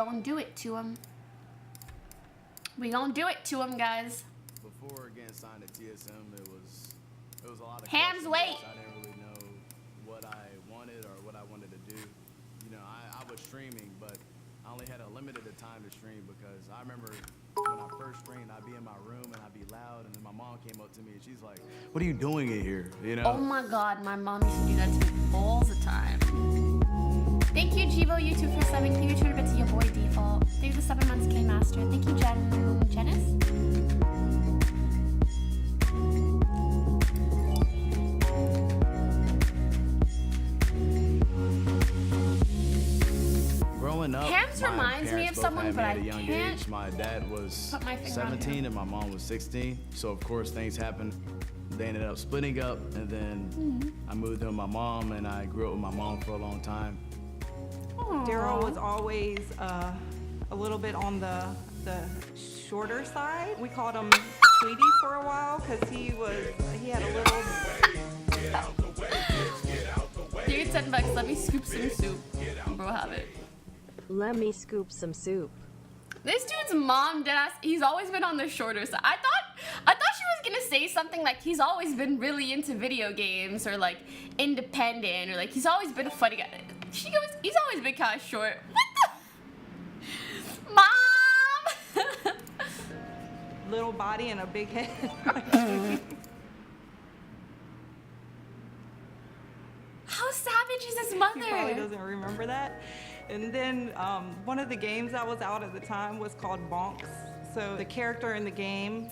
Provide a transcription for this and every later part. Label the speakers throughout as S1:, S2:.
S1: gonna do it to him. We gonna do it to him, guys.
S2: Before getting signed to TSM, it was a lot of
S1: Hams, wait.
S2: I didn't really know what I wanted or what I wanted to do. You know, I was streaming, but I only had a limited time to stream because I remember when I first streamed, I'd be in my room and I'd be loud, and then my mom came up to me and she's like, "What are you doing in here?" You know?
S1: Oh my God, my mom used to do that to me all the time. Thank you, Jivo YouTube for subbing. Thank you, 200 bits to your boy Default. Thank you for 7 months, K Master. Thank you, Janice.
S2: Growing up,
S1: Hams
S2: my
S1: reminds me of
S2: parents both
S1: someone,
S2: had
S1: but
S2: me
S1: I
S2: at a young
S1: can't
S2: age. My dad was
S1: put my finger on
S2: 17 and my mom was 16. So of course things happened. They ended up splitting up, and then I moved in with my mom, and I grew up with my mom for a long time.
S3: Daryl was always a little bit on the shorter side. We called him Sweetie for a while because he had a little.
S1: Here, $10. Let me scoop some soup. Bro, have it.
S4: Let me scoop some soup.
S1: This dude's mom, deadass, he's always been on the shorter side. I thought she was gonna say something like he's always been really into video games or like independent or like he's always been a funny guy. She goes, he's always been kind of short. What the? Mom!
S3: Little body and a big head.
S1: How savage is his
S3: He probably
S1: mother?
S3: doesn't remember that. And then one of the games that was out at the time was called Bonks. So the character in the game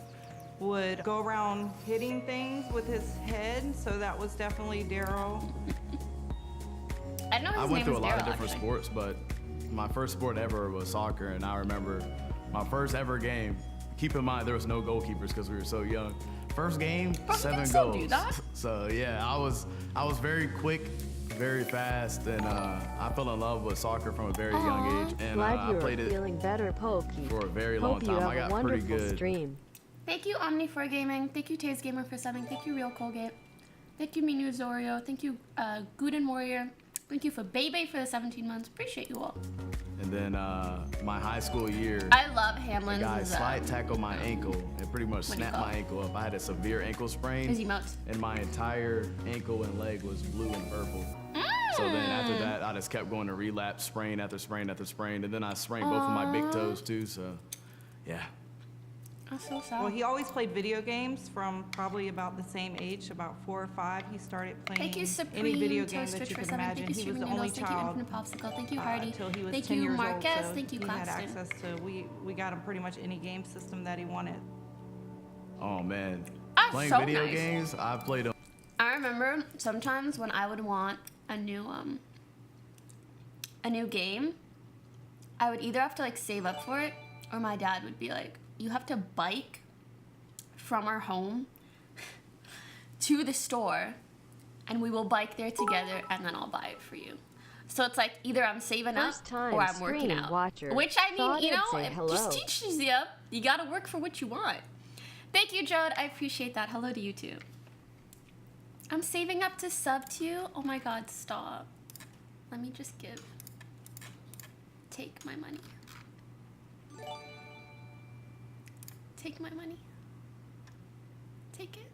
S3: would go around hitting things with his head. So that was definitely Daryl.
S1: I know his
S2: I
S1: name
S2: went through
S1: is
S2: a lot of
S1: Daryl,
S2: different
S1: actually.
S2: sports, but my first sport ever was soccer, and I remember my first ever game. Keep in mind there was no goalkeepers because we were so young. First game,
S1: Bro,
S2: 7
S1: still
S2: goals.
S1: do that?
S2: So yeah, I was very quick, very fast, and I fell in love with soccer from a very young age, and
S4: Glad
S2: I
S4: you are
S2: played it
S4: feeling better, Poki.
S2: for a very long
S4: Hope
S2: time.
S4: you have
S2: I
S4: a
S2: got pretty
S4: wonderful
S2: good.
S4: stream.
S1: Thank you, Omni for Gaming. Thank you, Taze Gamer for subbing. Thank you, Real Colgate. Thank you, Minu Zorio. Thank you, Guden Warrior. Thank you for Bebe for the 17 months. Appreciate you all.
S2: And then my high school year,
S1: I love
S2: a
S1: Hamlinz.
S2: guy slide tackled my ankle and pretty much
S1: What do you
S2: snapped
S1: call
S2: my
S1: it?
S2: ankle up. I had a severe ankle sprain.
S1: His emotes.
S2: And my entire ankle and leg was blue and purple. So then after that, I just kept going to relapse, sprain after sprain after sprain, and then I sprained both of my big toes too. So, yeah.
S1: That's so sad.
S3: Well, he always played video games from probably about the same age, about 4 or 5. He started playing
S1: Thank you, Supreme
S3: any video game
S1: Toast
S3: that
S1: Twitch
S3: you
S1: for
S3: could
S1: 7.
S3: imagine.
S1: Thank you,
S3: He was
S1: Streaming
S3: the only
S1: Noodles. Thank you,
S3: child
S1: Infinite Popsicle. Thank you, Hardy.
S3: until he was
S1: Thank
S3: 10
S1: you,
S3: years
S1: Marquez.
S3: old. So
S1: Thank you,
S3: he had
S1: Claxton.
S3: access to, we got him pretty much any game system that he wanted.
S2: Oh man.
S1: That's
S2: Playing
S1: so
S2: video
S1: nice.
S2: games, I've played them.
S1: I remember sometimes when I would want a new game, I would either have to like save up for it, or my dad would be like, "You have to bike from our home to the store, and we will bike there together, and then I'll buy it for you." So it's like either I'm saving
S4: First
S1: up
S4: time
S1: or I'm working
S4: stream
S1: out.
S4: watcher.
S1: Which I mean,
S4: Thought
S1: you
S4: I'd
S1: know,
S4: say
S1: it
S4: hello.
S1: just teaches you. You gotta work for what you want. Thank you, Jode. I appreciate that. Hello to you too. I'm saving up to sub to you. Oh my God, stop. Let me just take my money. Take my money. Take it.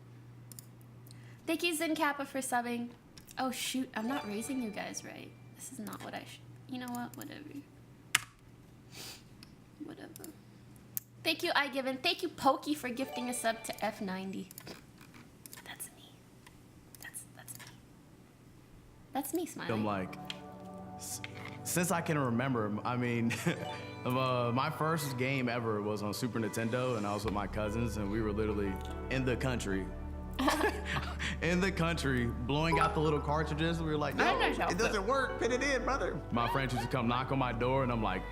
S1: Thank you, Zen Kappa, for subbing. Oh shoot, I'm not raising you guys right. This is not what I should. You know what? Whatever. Whatever. Thank you, iGiven. Thank you, Poki, for gifting a sub to F90. That's me. That's me. That's me smiling.
S2: I'm like, since I can remember, I mean, my first game ever was on Super Nintendo, and I was with my cousins, and we were literally in the country. In the country, blowing out the little cartridges. We were like, no, it doesn't work. Put it in, brother. My friends used to come knock on my door, and I'm like,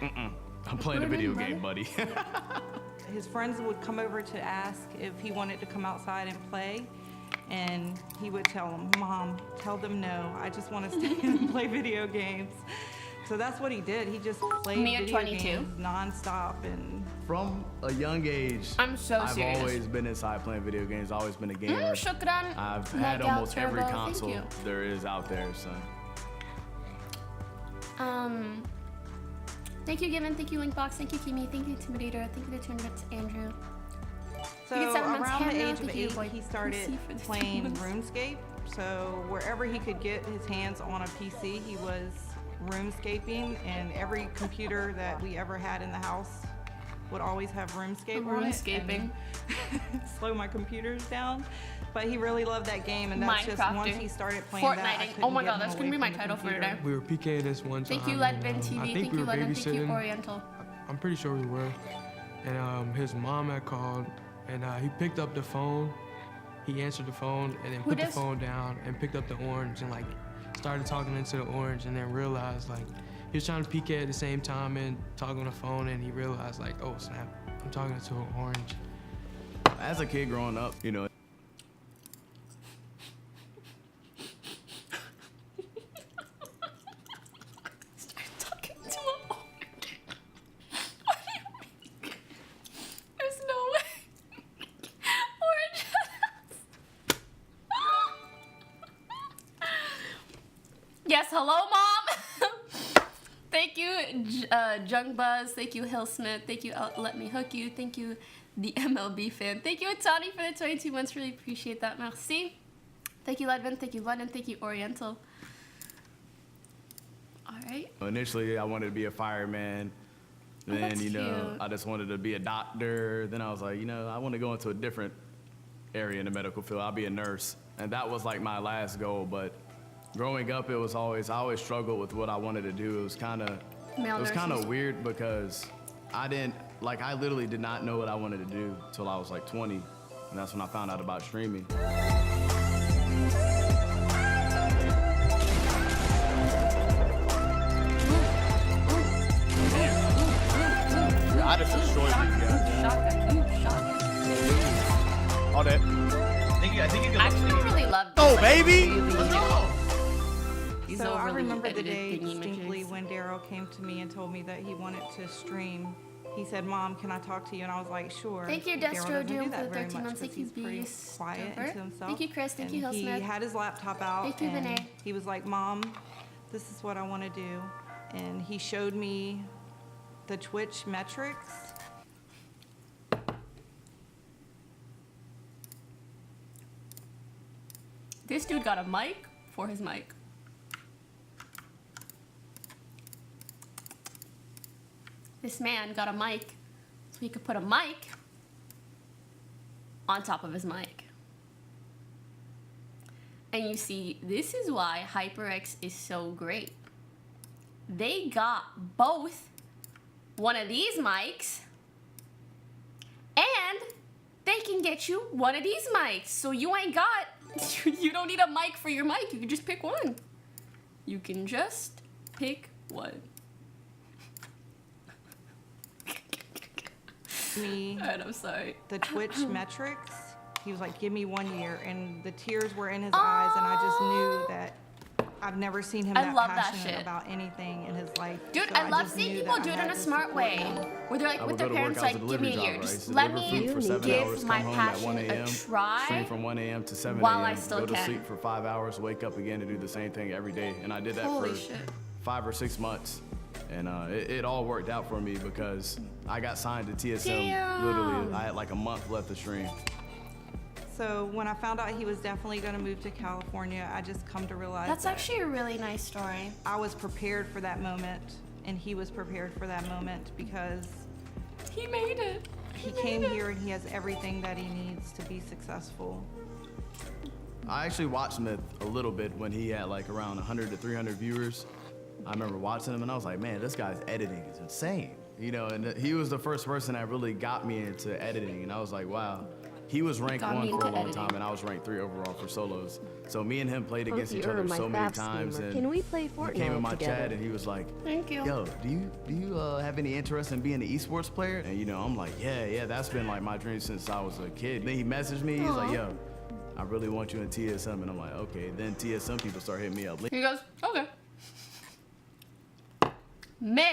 S2: I'm playing a video game, buddy.
S3: His friends would come over to ask if he wanted to come outside and play, and he would tell them, "Mom, tell them no. I just want to stay and play video games." So that's what he did. He just played
S1: Me at
S3: video
S1: 22.
S3: games nonstop. And
S2: From a young age,
S1: I'm so
S2: I've
S1: serious.
S2: always been inside playing video games. Always been a gamer.
S1: Shukran.
S2: I've had
S1: Mega
S2: almost every
S1: Turbo, thank
S2: console
S1: you.
S2: there is out there, so.
S1: Thank you, Given. Thank you, Linkbox. Thank you, Kimi. Thank you, Intimidator. Thank you, the tournament, Andrew.
S3: So
S1: You get 7 months
S3: around the
S1: hand now.
S3: age of
S1: Thank you,
S3: 8,
S1: boy.
S3: he started
S1: PC for the 2
S3: playing
S1: months.
S3: RuneScape. So wherever he could get his hands on a PC, he was RuneScaping, and every computer that we ever had in the house would always have RuneScape on it.
S1: RuneScaping.
S3: and slow my computers down. But he really loved that game, and that's just once
S1: Minecrafting.
S3: he started playing that, I
S1: Fortniting.
S3: couldn't
S1: Oh my
S3: get
S1: god,
S3: him
S1: that's
S3: away
S1: gonna be my
S3: from the
S1: title for
S3: computer.
S1: today.
S5: We were PK this one time.
S1: Thank you, Ledvin
S5: and,
S1: TV.
S5: I think
S1: Thank
S5: we
S1: you,
S5: were
S1: Ledvin. Thank you,
S5: babysitting.
S1: Oriental.
S5: I'm pretty sure we were. And his mom had called, and he picked up the phone. He answered the phone, and then put the
S1: dis?
S5: phone down and picked up the orange and like started talking into the orange, and then realized like he was trying to PK at the same time and talking on the phone, and he realized like, oh snap, I'm talking to an orange.
S2: As a kid growing up, you know,
S1: Start talking to a orange. What do you mean? There's no way. Orange. Yes, hello, Mom. Thank you, Jung Buzz. Thank you, Hill Smith. Thank you, Let Me Hook You. Thank you, the MLB fan. Thank you, Tani, for the 22 months. Really appreciate that. Merci. Thank you, Ledvin. Thank you, London. Thank you, Oriental. All right.
S2: initially I wanted to be a fireman.
S1: Oh,
S2: Then,
S1: that's
S2: you know,
S1: cute.
S2: I just wanted to be a doctor. Then I was like, you know, I want to go into a different area in the medical field. I'll be a nurse. And that was like my last goal. But growing up, I always struggled with what I wanted to do. It was kind
S1: Male
S2: of
S1: nurses.
S2: weird because I literally did not know what I wanted to do till I was like 20. And that's when I found out about streaming.
S6: I just destroyed these guys.
S1: Shotgun. Shotgun.
S6: All that. I think you can
S1: Actually, I really love this.
S6: Oh,
S1: like,
S6: baby!
S1: really
S6: Let's go!
S1: these
S3: So I
S1: overly
S3: remember the
S1: edited
S3: day
S1: thingy
S3: distinctly
S1: images.
S3: when Daryl came to me and told me that he wanted to stream. He said, "Mom, can I talk to you?" And I was like, "Sure."
S1: Thank you,
S3: Daryl
S1: Destro
S3: doesn't do
S1: Doom,
S3: that
S1: for the
S3: very
S1: 13
S3: much
S1: months.
S3: 'cause
S1: Thank you,
S3: he's pretty
S1: Beast.
S3: quiet
S1: Dover.
S3: into himself.
S1: Thank you, Chris. Thank you,
S3: And
S1: Hill
S3: he
S1: Smith.
S3: had his laptop out
S1: Thank you,
S3: and
S1: Vinay.
S3: he was like, "Mom, this is what I want to do." And he showed me the Twitch metrics.
S1: This dude got a mic for his mic. This man got a mic so he could put a mic on top of his mic. And you see, this is why HyperX is so great. They got both one of these mics and they can get you one of these mics. So you ain't got, you don't need a mic for your mic. You can just pick one. You can just pick one.
S3: Me
S1: Alright, I'm sorry.
S3: the Twitch metrics. He was like, "Give me 1 year," and the tears were in his eyes, and I just knew that I've never seen him
S1: I
S3: that
S1: love that
S3: passionate
S1: shit.
S3: about anything in his life.
S1: Dude,
S3: So
S1: I love
S3: just
S1: seeing
S3: knew
S1: people
S3: that
S1: do
S3: I
S1: it in
S3: had
S1: a
S3: to
S1: smart
S3: support
S1: way.
S3: him.
S1: Where they're like
S2: I
S1: with
S2: would
S1: their
S2: go to work.
S1: parents,
S2: I was a
S1: like, give me a
S2: delivery
S1: year.
S2: driver. I used
S1: Just
S2: to
S1: let
S2: deliver
S1: me
S2: food for 7
S1: give
S2: hours,
S1: my
S2: come home at 1
S1: passion a
S2: a.m.,
S1: try
S2: stream from 1 a.m. to 7
S1: while
S2: a.m.,
S1: I still
S2: go to
S1: can.
S2: sleep for 5 hours, wake up again and do the same thing every day. And I did that
S1: Holy
S2: for
S1: shit.
S2: 5 or 6 months. And it all worked out for me because I got signed to TSM.
S1: Damn.
S2: Literally, I had like a month left to stream.
S3: So when I found out he was definitely going to move to California, I just come to realize
S1: That's
S3: that
S1: actually a really nice story.
S3: I was prepared for that moment, and he was prepared for that moment because
S1: He made it.
S3: he came here and he has everything that he needs to be successful.
S2: I actually watched Smith a little bit when he had like around 100 to 300 viewers. I remember watching him and I was like, man, this guy's editing is insane. You know, and he was the first person that really got me into editing. And I was like, wow. He was ranked
S1: Got
S2: 1
S1: me
S2: for a
S1: into
S2: long
S1: editing.
S2: time and I was ranked 3 overall for solos. So me and him played against each
S4: Poki,
S2: other
S4: my
S2: so many
S4: fab
S2: times.
S4: streamer.
S2: And
S4: Can we play
S2: he came in my
S4: Fortnite together?
S2: chat and he was like,
S1: Thank you.
S2: yo, do you have any interest in being an esports player? And you know, I'm like, yeah, that's been like my dream since I was a kid. Then he messaged me, he's like,
S1: Aw.
S2: yo, I really want you in TSM. And I'm like, okay. Then TSM people start hitting me up.
S1: He goes, okay. Myth.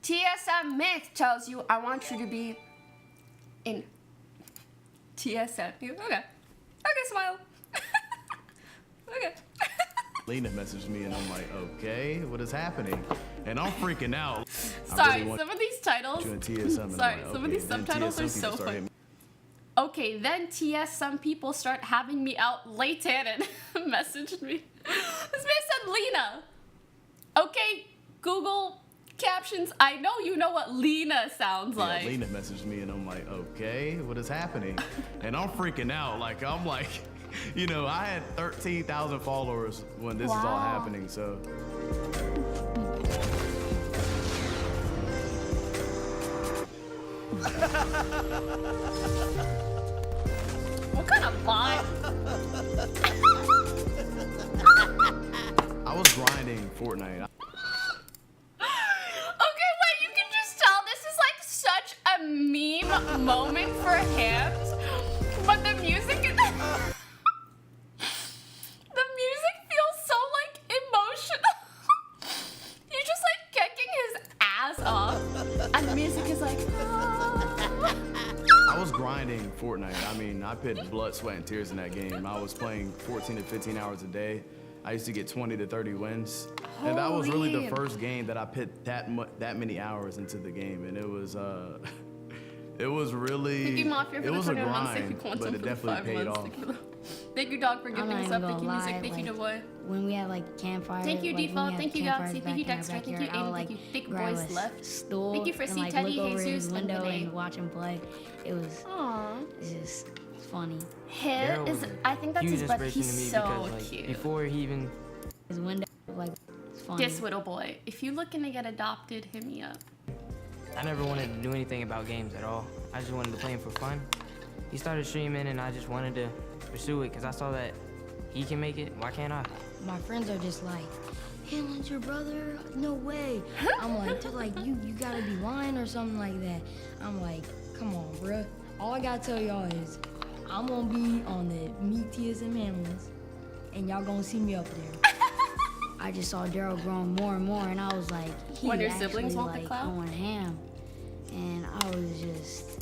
S1: TSM Myth tells you, I want you to be in TSM. You go, okay. Okay, smile. Okay.
S2: Lena messaged me and I'm like, okay, what is happening? And I'm freaking out.
S1: Sorry, some of these titles.
S2: You in TSM, and
S1: Sorry,
S2: I'm like,
S1: some of
S2: okay.
S1: these
S2: Then
S1: subtitles
S2: TSM
S1: are so
S2: people start
S1: funny.
S2: hitting me.
S1: Okay, then some people start having me out late and messaged me. This man said Lena. Okay, Google captions. I know you know what Lena sounds like.
S2: Yeah, Lena messaged me and I'm like, okay, what is happening? And I'm freaking out. Like, I'm like, you know, I had 13,000 followers when this is all happening, so.
S1: What kind of vibe?
S2: I was grinding Fortnite.
S1: Okay, wait, you can just tell this is like such a meme moment for him. But the music is the music feels so like emotional. You're just like kicking his ass off. And the music is like
S2: I was grinding Fortnite. I mean, I put blood, sweat, and tears in that game. I was playing 14 to 15 hours a day. I used to get 20 to 30 wins. And that was really the first game that I put that many hours into the game. And it was really,
S1: Thank you, Mafia, for
S2: it
S1: the
S2: was a
S1: 21 months. Thank
S2: grind,
S1: you, Quantum,
S2: but
S1: for
S2: it
S1: the
S2: definitely
S1: 5
S2: paid
S1: months.
S2: off.
S1: Thank you, Dog, for
S7: I'm
S1: giving
S7: not
S1: us
S7: even
S1: up. Thank
S7: gonna
S1: you, Music.
S7: lie,
S1: Thank you,
S7: like,
S1: Devoy.
S7: When we had like campfire,
S1: Thank you,
S7: like, when we
S1: Default.
S7: had
S1: Thank you,
S7: campfires
S1: Galaxy.
S7: back
S1: Thank you,
S7: in our
S1: Dexter. Thank you,
S7: backyard, I would,
S1: Aiden.
S7: like,
S1: Thank you, Thick
S7: grab
S1: Boys
S7: a
S1: Left.
S7: stool
S1: Thank you for
S7: and,
S1: C
S7: like,
S1: Teddy,
S7: look over
S1: Jesus,
S7: his window
S1: and
S7: and watch him play. It was
S1: Aww.
S7: just funny.
S5: Daryl
S1: His
S5: was
S1: is, I think that's
S5: huge
S1: his butt.
S5: inspiration
S1: He's
S5: to me
S1: so
S5: because like
S1: cute.
S5: before he even
S7: His window, like, it's funny.
S1: This little boy. If you're looking to get adopted, hit me up.
S5: I never wanted to do anything about games at all. I just wanted to play them for fun. He started streaming and I just wanted to pursue it because I saw that he can make it. Why can't I?
S7: My friends are just like, Hamlinz, your brother? No way. I'm like, they're like, you gotta be lying or something like that. I'm like, come on, bruh. All I gotta tell y'all is, I'm gonna be on the Meet TSM Hamlinz, and y'all gonna see me up there. I just saw Daryl growing more and more, and I was like, he's
S1: When your
S7: actually
S1: siblings want the
S7: like
S1: clout?
S7: going ham. And I was just,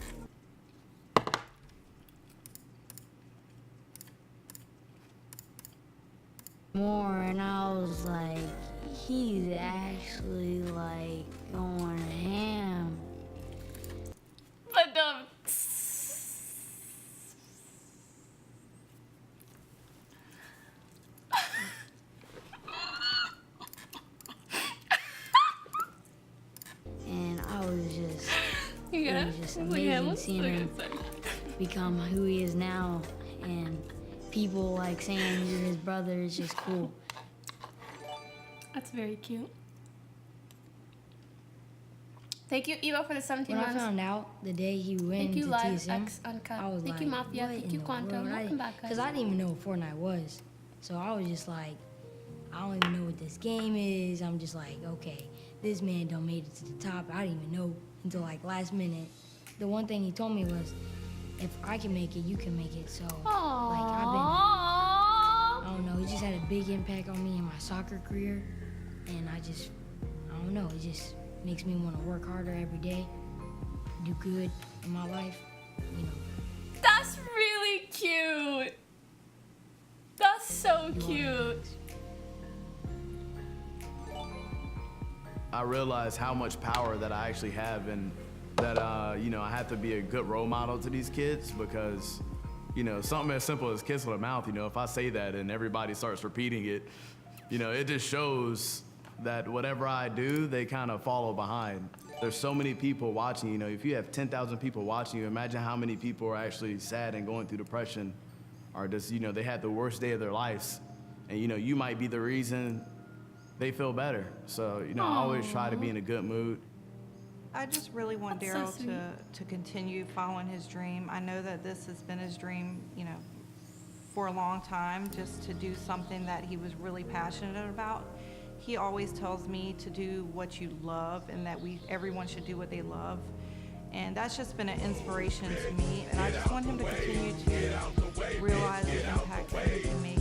S7: more, and I was like, he's actually like going ham.
S1: But
S7: And I was just,
S1: yeah,
S7: it was just
S1: Like, yeah,
S7: amazing
S1: let's
S7: seeing
S1: look
S7: him
S1: at that.
S7: become who he is now, and people like saying you're his brother is just cool.
S1: That's very cute. Thank you, Eva, for the 17
S7: When I
S1: months.
S7: found out the day he went
S1: Thank you,
S7: into
S1: Live
S7: TSM,
S1: X Uncut.
S7: I was
S1: Thank
S7: like,
S1: you, Mafia.
S7: what
S1: Thank
S7: in
S1: you,
S7: the
S1: Quantum.
S7: world?
S1: Welcome back, guys.
S7: Because I didn't even know what Fortnite was. So I was just like, I don't even know what this game is. I'm just like, okay, this man done made it to the top. I didn't even know until like last minute. The one thing he told me was, if I can make it, you can make it. So like I don't know, it just had a big impact on me in my soccer career. And I don't know, it just makes me want to work harder every day, do good in my life, you know.
S1: That's really cute. That's so cute.
S2: I realized how much power that I actually have, and that you know, I have to be a good role model to these kids, because you know, something as simple as kiss on the mouth, you know, if I say that and everybody starts repeating it, you know, it just shows that whatever I do, they kind of follow behind. There's so many people watching, you know, if you have 10,000 people watching you, imagine how many people are actually sad and going through depression, or just, you know, they had the worst day of their lives. And, you know, you might be the reason they feel better. So, you know, I always try to be in a good mood.
S3: I just really want
S1: That's so
S3: Daryl
S1: sweet.
S3: to continue following his dream. I know that this has been his dream, you know, for a long time, just to do something that he was really passionate about. He always tells me to do what you love, and that everyone should do what they love. And that's just been an inspiration to me. And I just want him to continue to realize the impact that he can make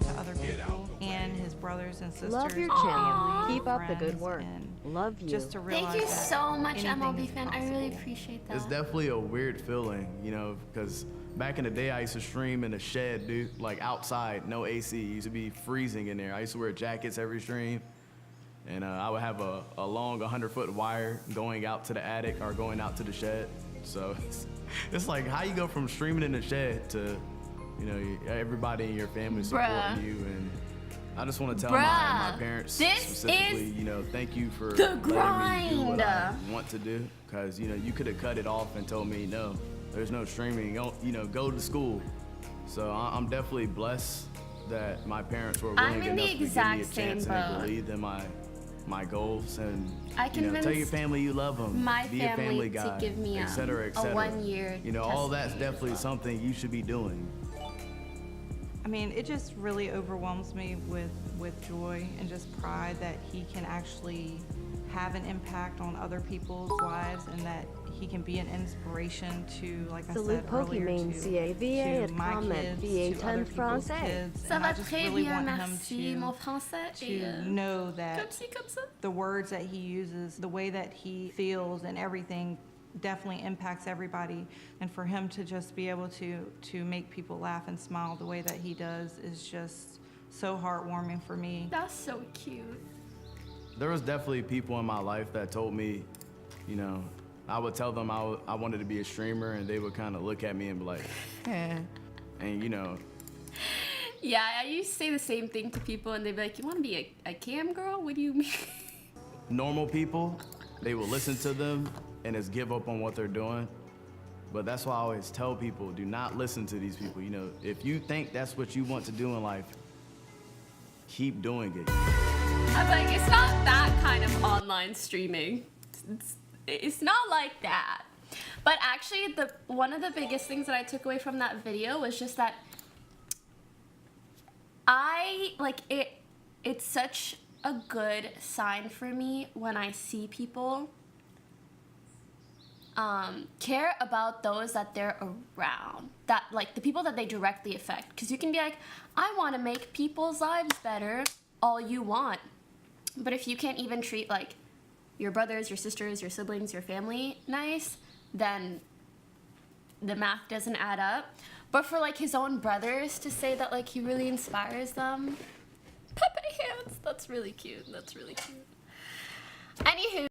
S3: to other people and his brothers and sisters.
S4: Love your
S3: and
S4: channel.
S3: family,
S4: Keep up the good
S3: friends,
S4: work.
S3: and
S4: Love you.
S3: Just to realize
S1: Thank you
S3: that
S1: so much,
S3: anything
S1: MLB
S3: is
S1: fan. I really
S3: possible.
S1: appreciate that.
S2: It's definitely a weird feeling, you know, because back in the day I used to stream in a shed, dude, like outside, no AC. It used to be freezing in there. I used to wear jackets every stream, and I would have a long 100-foot wire going out to the attic or going out to the shed. So it's like how you go from streaming in the shed to, you know, everybody in your family supporting
S1: Bruh.
S2: you. And I just want to tell
S1: Bruh,
S2: my parents
S1: this
S2: specifically,
S1: is
S2: you know, thank you for
S1: the
S2: letting me do what I
S1: grind.
S2: want to do. Because, you know, you could have cut it off and told me, no, there's no streaming, you know, go to school. So I'm definitely blessed that my parents were
S1: I'm
S2: willing
S1: in the
S2: enough to give me a
S1: exact
S2: chance
S1: same
S2: and
S1: boat.
S2: they believed in my goals. And,
S1: I
S2: you know, tell your
S1: convinced
S2: family you love them.
S1: my
S2: Be a family
S1: family to
S2: guy,
S1: give me
S2: et cetera, et
S1: a
S2: cetera.
S1: 1 year
S2: You know, all that's
S1: testing.
S2: definitely something you should be doing.
S3: I mean, it just really overwhelms me with joy and just pride that he can actually have an impact on other people's lives and that he can be an inspiration to, like I
S4: Salut
S3: said earlier,
S4: Pokimane, CAVA,
S3: to my
S4: comment,
S3: kids,
S4: VA
S3: to
S4: 10
S3: other people's
S4: français.
S3: kids.
S1: Ça
S3: And
S1: va
S3: I just
S1: très
S3: really
S1: bien,
S3: want him
S1: merci, mon français.
S3: to know
S1: Comme
S3: that
S1: ci, comme ça.
S3: the words that he uses, the way that he feels and everything definitely impacts everybody. And for him to just be able to make people laugh and smile the way that he does is just so heartwarming for me.
S1: That's so cute.
S2: There was definitely people in my life that told me, you know, I would tell them I wanted to be a streamer, and they would kind of look at me and be like, eh. And, you know.
S1: Yeah, I used to say the same thing to people, and they'd be like, you want to be a cam girl? What do you mean?
S2: Normal people, they will listen to them and just give up on what they're doing. But that's why I always tell people, do not listen to these people. You know, if you think that's what you want to do in life, keep doing it.
S1: I'm like, it's not that kind of online streaming. It's not like that. But actually, one of the biggest things that I took away from that video was just that it's such a good sign for me when I see people care about those that they're around, that like the people that they directly affect. Because you can be like, I want to make people's lives better all you want, but if you can't even treat like your brothers, your sisters, your siblings, your family nice, then the math doesn't add up. But for like his own brothers to say that like he really inspires them, Pepe hands, that's really cute. That's really cute. Anywho.